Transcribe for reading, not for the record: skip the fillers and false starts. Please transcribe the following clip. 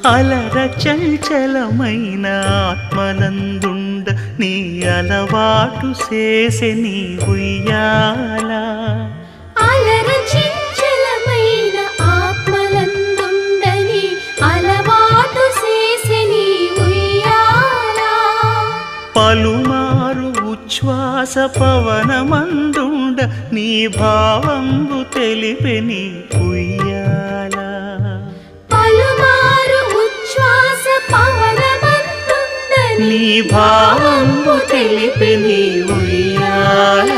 అలర చంచలమైన ఆత్మనందుండ నీ అలవాటు చేసే నీ ఉయ్యాల అలర చంచలమైన ఆత్మలందుండని అలవాటు చేసే నీ ఉయ్యాల పలుమారు ఉచ్ఛ్వాస పవనమందుండ నీ భావంబు తెలిపే నీ ఉయ్యాల పలుమారు ఉచ్ఛ్వాస పవనమందుండని నీ భావంబు తెలిపే నీ ఉయ్యాల